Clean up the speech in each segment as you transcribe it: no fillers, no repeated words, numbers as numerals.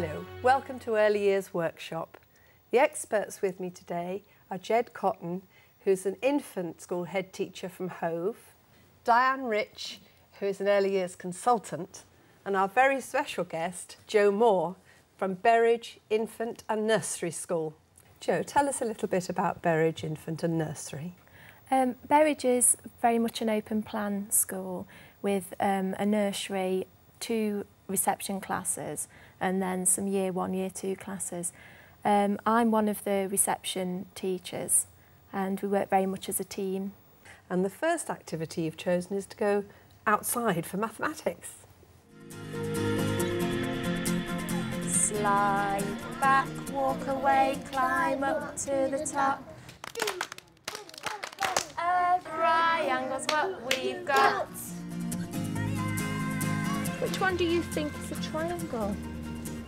Hello, welcome to Early Years Workshop. The experts with me today are Jed Cotton, who's an infant school head teacher from Hove, Diane Rich, who is an early years consultant, and our very special guest, Jo Moore, from Berridge Infant and Nursery School. Jo, tell us a little bit about Berridge Infant and Nursery. Berridge is very much an open plan school with a nursery, 2 reception classes and then some year 1, year 2 classes. I'm one of the reception teachers and we work very much as a team. And the first activity you've chosen is to go outside for mathematics. Slide back, walk away, climb up to the top. A triangle's what we've got. Which one do you think is a triangle?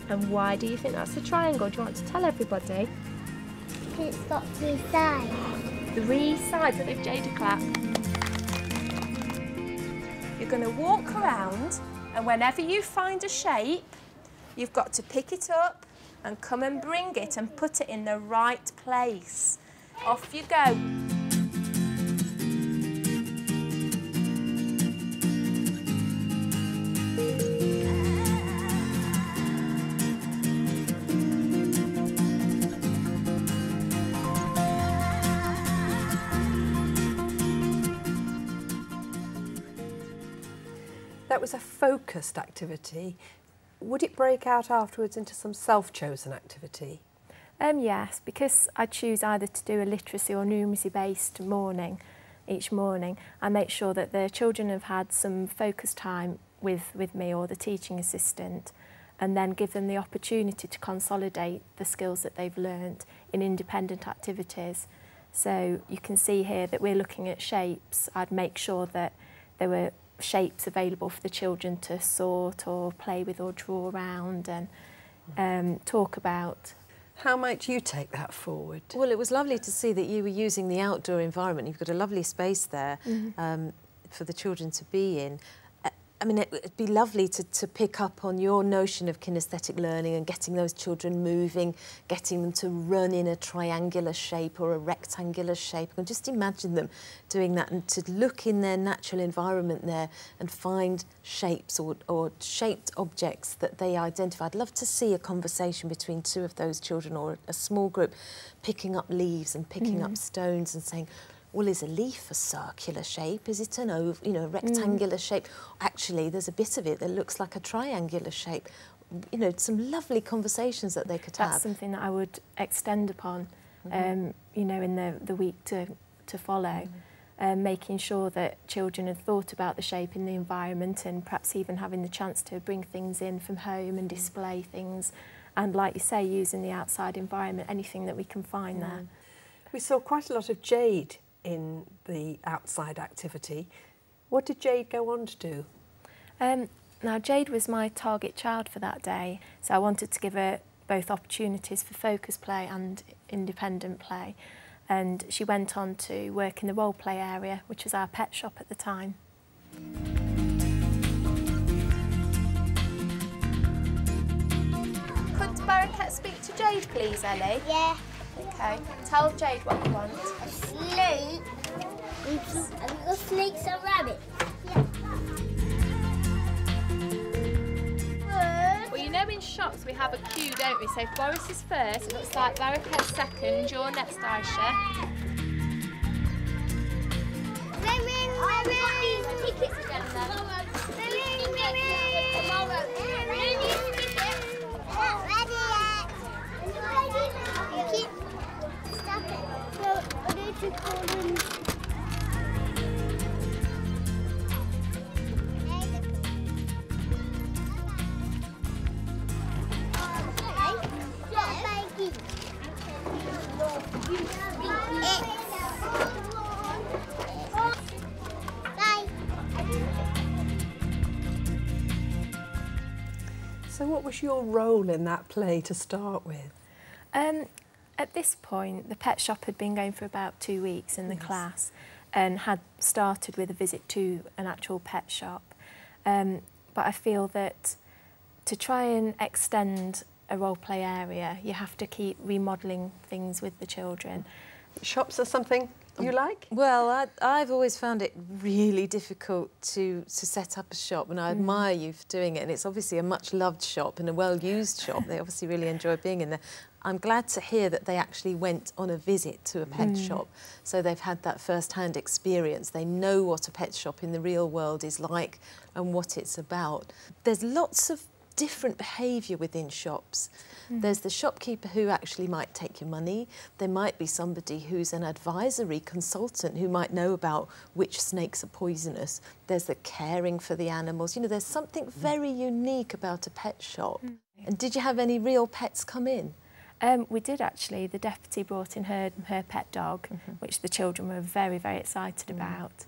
And why do you think that's a triangle? Do you want to tell everybody? It's got 3 sides. 3 sides. I'll give Jade a clap. You're going to walk around, and whenever you find a shape, you've got to pick it up and come and bring it and put it in the right place. Off you go. That was a focused activity. Would it break out afterwards into some self-chosen activity? Yes, because I choose either to do a literacy or numeracy-based morning each morning. I make sure that the children have had some focus time with me or the teaching assistant, and then give them the opportunity to consolidate the skills that they've learnt in independent activities. So you can see here that we're looking at shapes. I'd make sure that there were shapes available for the children to sort or play with or draw around and talk about. How might you take that forward? Well, it was lovely to see that you were using the outdoor environment. You've got a lovely space there for the children to be in. I mean, it'd be lovely to pick up on your notion of kinesthetic learning and getting those children moving, getting them to run in a triangular shape or a rectangular shape. I can just imagine them doing that and to look in their natural environment there and find shapes or shaped objects that they identify. I'd love to see a conversation between 2 of those children or a small group picking up leaves and picking up stones and saying, well, is a leaf a circular shape? Is it an a rectangular shape? Actually, there's a bit of it that looks like a triangular shape. You know, some lovely conversations that they could have. That's something that I would extend upon, you know, in the week to follow, making sure that children had thought about the shape in the environment and perhaps even having the chance to bring things in from home and display things. And like you say, using the outside environment, anything that we can find there. We saw quite a lot of Jade in the outside activity. What did Jade go on to do? Now, Jade was my target child for that day, so I wanted to give her both opportunities for focus play and independent play. And she went on to work in the role play area, which was our pet shop at the time. Could Barraquette speak to Jade, please, Ellie? Yeah. Okay. Tell Jade what you want. A snake. Have you got snakes and rabbits? Yeah. Well, you know in shops we have a queue, don't we? So if Boris is first, it looks like Barraquette's second, you're next, Aisha. Ring, ring, ring, ring. Tickets again, then. Ring, ring, ring. Tomorrow. Not ready yet. Stop it. No, I need to call them. So what was your role in that play to start with? At this point, the pet shop had been going for about 2 weeks in the class and had started with a visit to an actual pet shop. But I feel that to try and extend a role play area. You have to keep remodelling things with the children. Shops are something you like? Well, I've always found it really difficult to set up a shop, and I admire you for doing it. And it's obviously a much loved shop and a well-used shop. They obviously really enjoy being in there. I'm glad to hear that they actually went on a visit to a pet shop, so they've had that first-hand experience. They know what a pet shop in the real world is like and what it's about. There's lots of different behaviour within shops. There's the shopkeeper who actually might take your money. There might be somebody who's an advisory consultant who might know about which snakes are poisonous. There's the caring for the animals. You know, there's something very unique about a pet shop. And did you have any real pets come in? We did actually. The deputy brought in her pet dog, which the children were very, very excited about.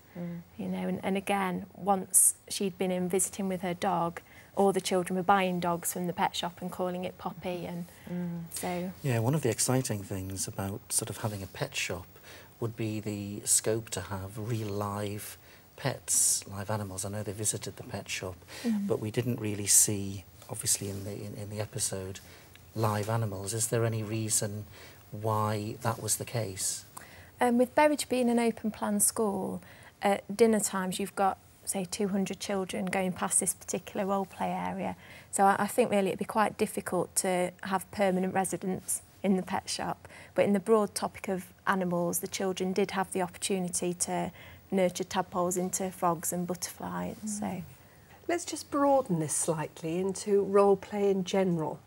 You know, and again, once she'd been in visiting with her dog, all the children were buying dogs from the pet shop and calling it Poppy, and so... Yeah, one of the exciting things about sort of having a pet shop would be the scope to have real live pets, live animals. I know they visited the pet shop, but we didn't really see, obviously in the episode, live animals. Is there any reason why that was the case? With Berridge being an open plan school, at dinner times you've got, say, 200 children going past this particular role play area. So I think really it'd be quite difficult to have permanent residents in the pet shop. But in the broad topic of animals, the children did have the opportunity to nurture tadpoles into frogs and butterflies. So let's just broaden this slightly into role play in general.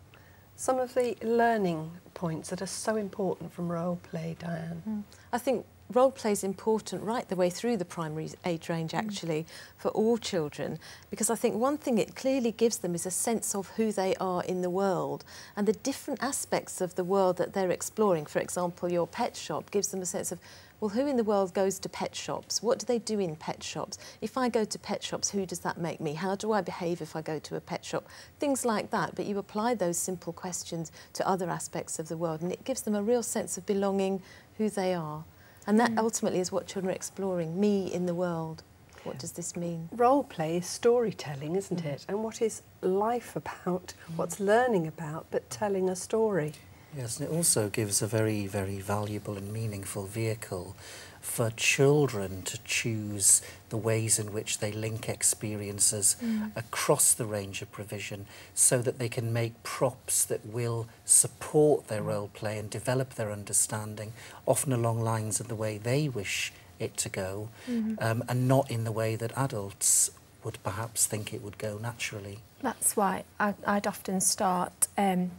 Some of the learning points that are so important from role play, Diane. I think role play is important right the way through the primary age range, actually, for all children, because I think one thing it clearly gives them is a sense of who they are in the world and the different aspects of the world that they're exploring. For example, your pet shop gives them a sense of, well, who in the world goes to pet shops? What do they do in pet shops? If I go to pet shops, who does that make me? How do I behave if I go to a pet shop? Things like that. But you apply those simple questions to other aspects of the world, and it gives them a real sense of belonging, who they are. And that ultimately is what children are exploring, me in the world. What does this mean? Role play is storytelling, isn't it? And what is life about? What's learning about, but telling a story? Yes, and it also gives a very, very valuable and meaningful vehicle for children to choose the ways in which they link experiences across the range of provision, so that they can make props that will support their role play and develop their understanding, often along lines of the way they wish it to go, and not in the way that adults would perhaps think it would go naturally. that's why I'd often start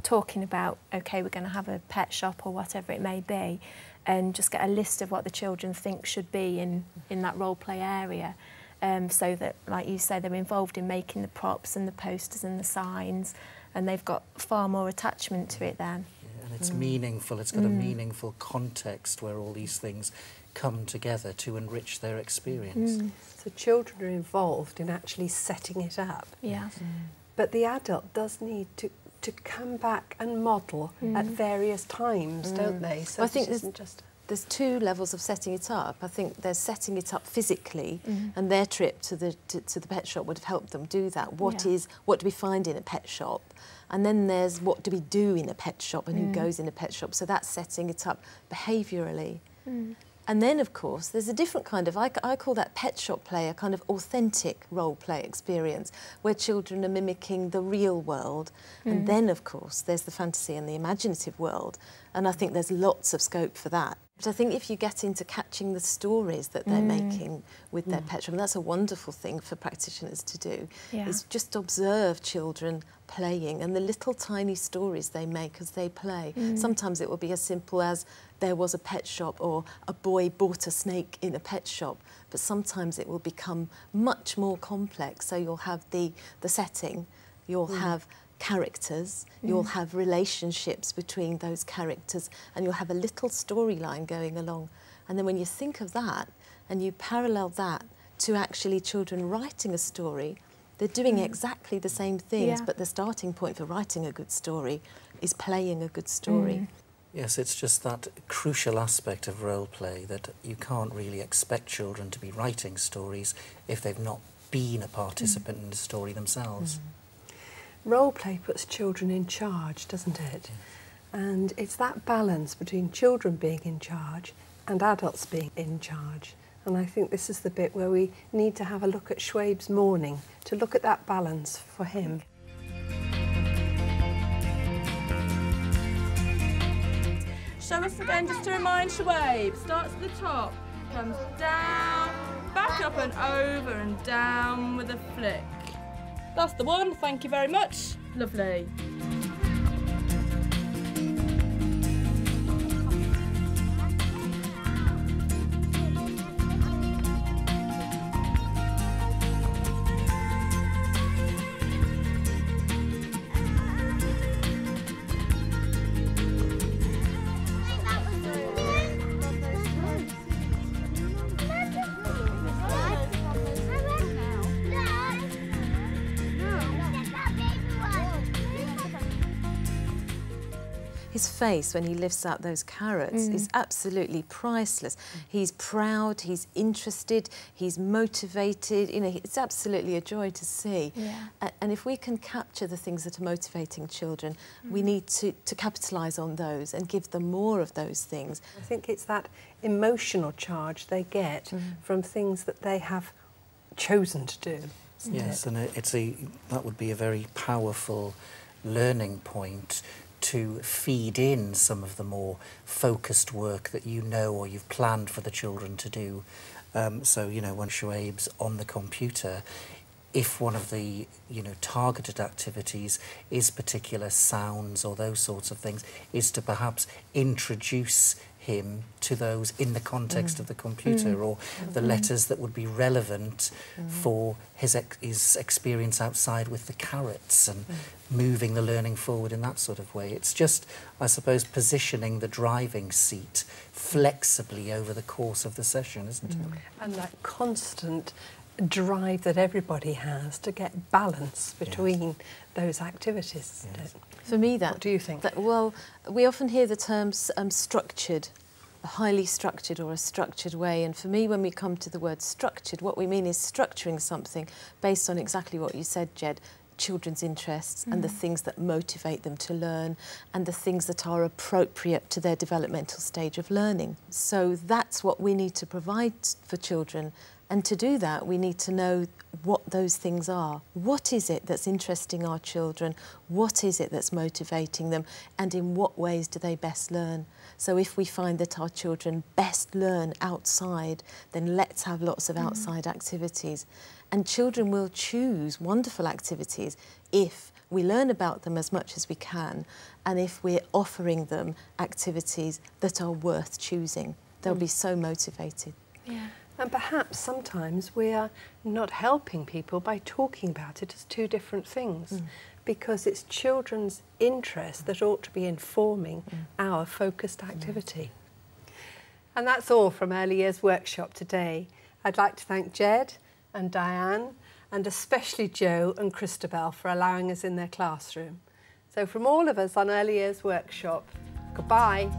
talking about, OK, we're going to have a pet shop or whatever it may be, and just get a list of what the children think should be in that role play area, so that, like you say, they're involved in making the props and the posters and the signs, and they've got far more attachment to it then. Yeah, and it's meaningful, it's got a meaningful context where all these things come together to enrich their experience. So children are involved in actually setting it up. Yeah. But the adult does need to come back and model at various times, don't they? So I think there's two levels of setting it up. I think there's setting it up physically, and their trip to the pet shop would have helped them do that. What do we find in a pet shop? And then there's what do we do in a pet shop and who goes in a pet shop. So that's setting it up behaviourally. And then, of course, there's a different kind of, I call that pet shop play, a kind of authentic role play experience where children are mimicking the real world. And then, of course, there's the fantasy and the imaginative world. And I think there's lots of scope for that. But I think if you get into catching the stories that they're making with their pet shop, and that's a wonderful thing for practitioners to do, is just observe children playing and the little tiny stories they make as they play. Sometimes it will be as simple as there was a pet shop or a boy bought a snake in a pet shop, but sometimes it will become much more complex. So you'll have the setting, you'll have characters, you'll have relationships between those characters, and you'll have a little storyline going along. And then when you think of that and you parallel that to actually children writing a story, they're doing exactly the same things, but the starting point for writing a good story is playing a good story. Yes, it's just that crucial aspect of role play that you can't really expect children to be writing stories if they've not been a participant in the story themselves. role play puts children in charge, doesn't it? And it's that balance between children being in charge and adults being in charge. And I think this is the bit where we need to have a look at Schwabe's morning, to look at that balance for him. Show us again, just to remind Schwabe. Starts at the top, comes down, back up and over and down with a flick. That's the one, thank you very much. Lovely. His face when he lifts out those carrots is absolutely priceless. He's proud, he's interested, he's motivated. You know, it's absolutely a joy to see. Yeah. And if we can capture the things that are motivating children, we need to capitalise on those and give them more of those things. I think it's that emotional charge they get from things that they have chosen to do. Yes, and that would be a very powerful learning point to feed in some of the more focused work that you know or you've planned for the children to do. So, you know, when Schwabe's on the computer, if one of the, you know, targeted activities is particular sounds or those sorts of things, is to perhaps introduce him to those in the context of the computer or the letters that would be relevant for his experience outside with the carrots and moving the learning forward in that sort of way. It's just, I suppose, positioning the driving seat flexibly over the course of the session, isn't it? And that constant drive that everybody has to get balance between those activities. Yes. For me, What do you think? Well, we often hear the terms structured, a highly structured or a structured way. And for me, when we come to the word structured, what we mean is structuring something based on exactly what you said, Jed, children's interests and the things that motivate them to learn and the things that are appropriate to their developmental stage of learning. So that's what we need to provide for children. And to do that, we need to know what those things are. What is it that's interesting our children? What is it that's motivating them? And in what ways do they best learn? So if we find that our children best learn outside, then let's have lots of outside activities. And children will choose wonderful activities if we learn about them as much as we can and if we're offering them activities that are worth choosing. They'll be so motivated. Yeah. And perhaps sometimes we are not helping people by talking about it as two different things, because it's children's interest that ought to be informing our focused activity. And that's all from Early Years Workshop today. I'd like to thank Jed and Diane and especially Joe and Christabel for allowing us in their classroom. So from all of us on Early Years Workshop, goodbye.